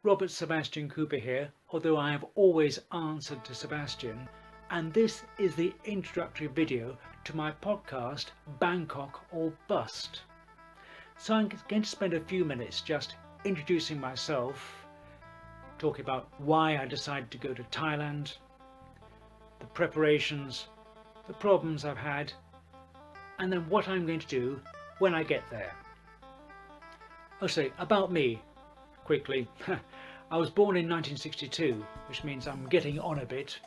Robert Sebastian Cooper here, although I have always answered to Sebastian, and this is the introductory video to my podcast Bangkok or Bust. So I'm going to spend a few minutes just introducing myself, talking about why I decided to go to Thailand, the preparations, the problems I've had, and then what I'm going to do when I get there. I'll say about me quickly. I was born in 1962, which means I'm getting on a bit.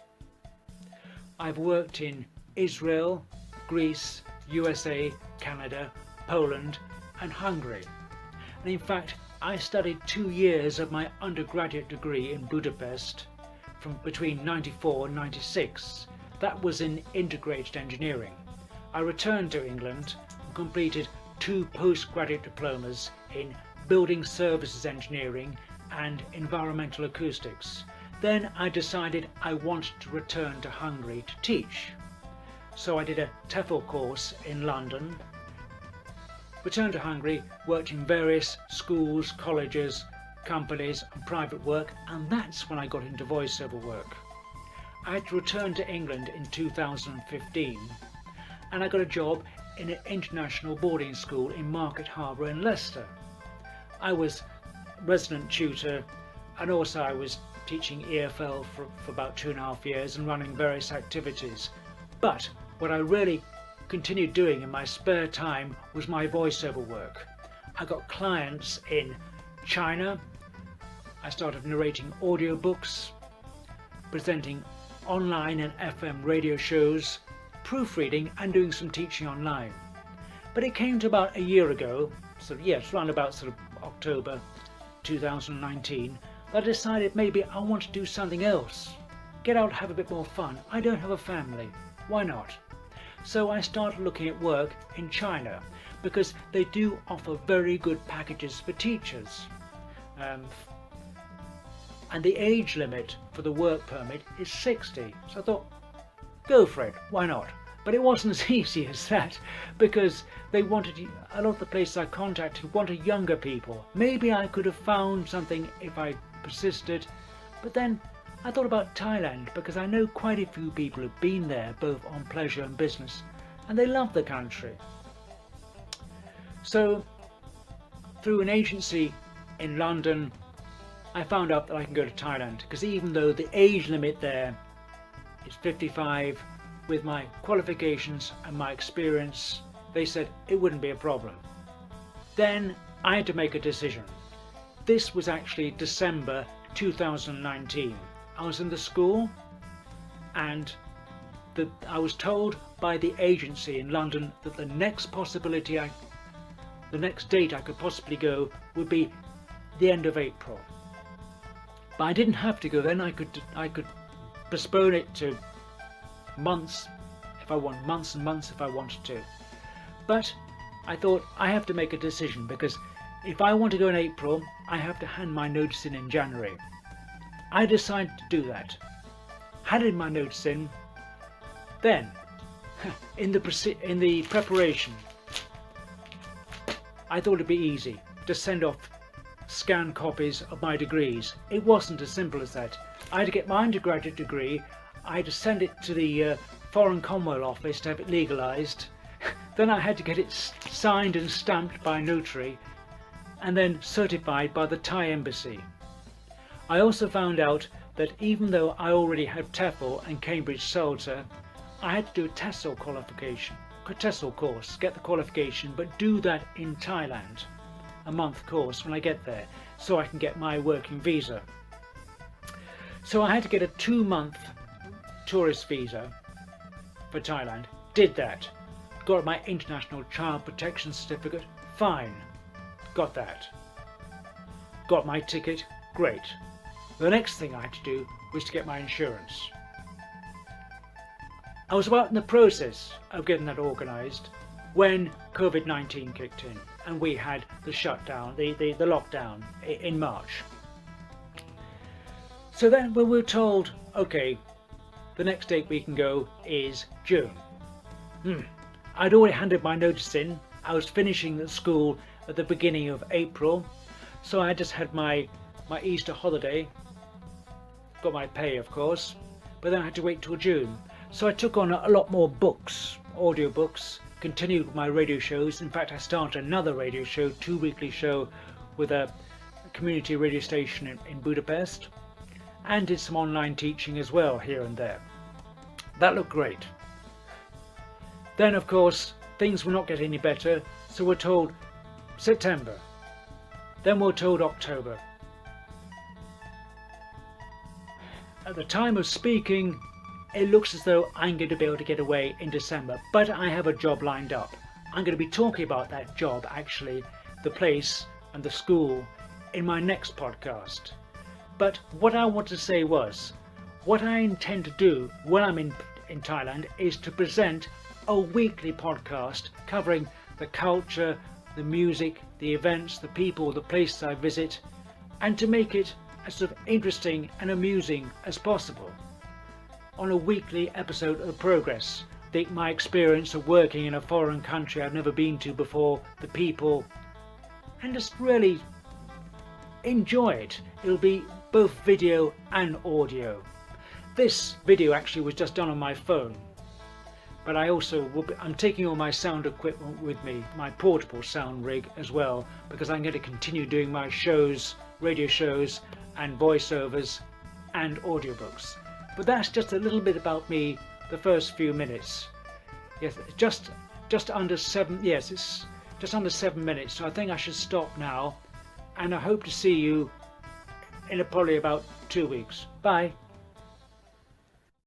I've worked in Israel, Greece, USA, Canada, Poland and Hungary. And in fact, I studied 2 years of my undergraduate degree in Budapest from between 94 and 96. That was in integrated engineering. I returned to England and completed 2 postgraduate diplomas in building services engineering and environmental acoustics. Then I decided I wanted to return to Hungary to teach. So I did a TEFL course in London, returned to Hungary, worked in various schools, colleges, companies and private work, and that's when I got into voiceover work. I had to return to England in 2015 and I got a job in an international boarding school in Market Harbour in Leicester. I was resident tutor and also I was teaching EFL for about 2.5 years and running various activities. But what I really continued doing in my spare time was my voiceover work. I got clients in China. I started narrating audiobooks, presenting online and FM radio shows, proofreading and doing some teaching online. But it came to about a year ago, around about October 2019, that I decided maybe I want to do something else. Get out, have a bit more fun. I don't have a family. Why not? So I started looking at work in China because they do offer very good packages for teachers. And the age limit for the work permit is 60. So I thought, go for it, why not? But it wasn't as easy as that because they wanted, a lot of the places I contacted wanted younger people. Maybe I could have found something if I persisted, but then I thought about Thailand because I know quite a few people who've been there both on pleasure and business and they love the country. So through an agency in London I found out that I can go to Thailand because even though the age limit there is 55, with my qualifications and my experience, they said it wouldn't be a problem. Then I had to make a decision. This was actually December 2019. I was in the school and I was told by the agency in London that the next date I could possibly go would be the end of April. But I didn't have to go then. I could postpone it to months if I want, months and months if I wanted to. But I thought I have to make a decision because if I want to go in April I have to hand my notice in January. I decided to do that. Handed my notice in. Then in the preparation I thought it'd be easy to send off scanned copies of my degrees. It wasn't as simple as that. I had to get my undergraduate degree, I had to send it to the Foreign Commonwealth Office to have it legalised. Then I had to get it signed and stamped by a notary and then certified by the Thai embassy. I also found out that even though I already had TEFL and Cambridge CELTA, I had to do a TESOL course, get the qualification, but do that in Thailand, a month course when I get there, so I can get my working visa. So I had to get a 2-month tourist visa for Thailand. Did that. Got my international child protection certificate. Fine. Got that. Got my ticket. Great. The next thing I had to do was to get my insurance. I was about in the process of getting that organised when COVID-19 kicked in and we had the shutdown, the lockdown in March. So then we were told, okay, the next date we can go is June. I'd already handed my notice in. I was finishing the school at the beginning of April, so I just had my my Easter holiday, got my pay of course, but then I had to wait till June. So I took on a lot more books, audiobooks, continued with my radio shows. In fact, I started another radio show, 2-weekly show with a community radio station in Budapest, and did some online teaching as well here and there. That looked great. Then of course things will not get any better, so we're told September, then we're told October. At the time of speaking, it looks as though I'm going to be able to get away in December, but I have a job lined up. I'm going to be talking about that job, actually, the place and the school, in my next podcast. But what I want to say was, what I intend to do when I'm in Thailand is to present a weekly podcast covering the culture, the music, the events, the people, the places I visit, and to make it as sort of interesting and amusing as possible. On a weekly episode of Progress, my experience of working in a foreign country I've never been to before, the people, and just really enjoy it. It'll be both video and audio. This video actually was just done on my phone, but I'm taking all my sound equipment with me, my portable sound rig as well, because I'm going to continue doing my shows, radio shows and voiceovers and audiobooks. But that's just a little bit about me, the first few minutes. Yes, just under 7. Yes, it's just under 7 minutes. So I think I should stop now, and I hope to see you in probably about 2 weeks. Bye.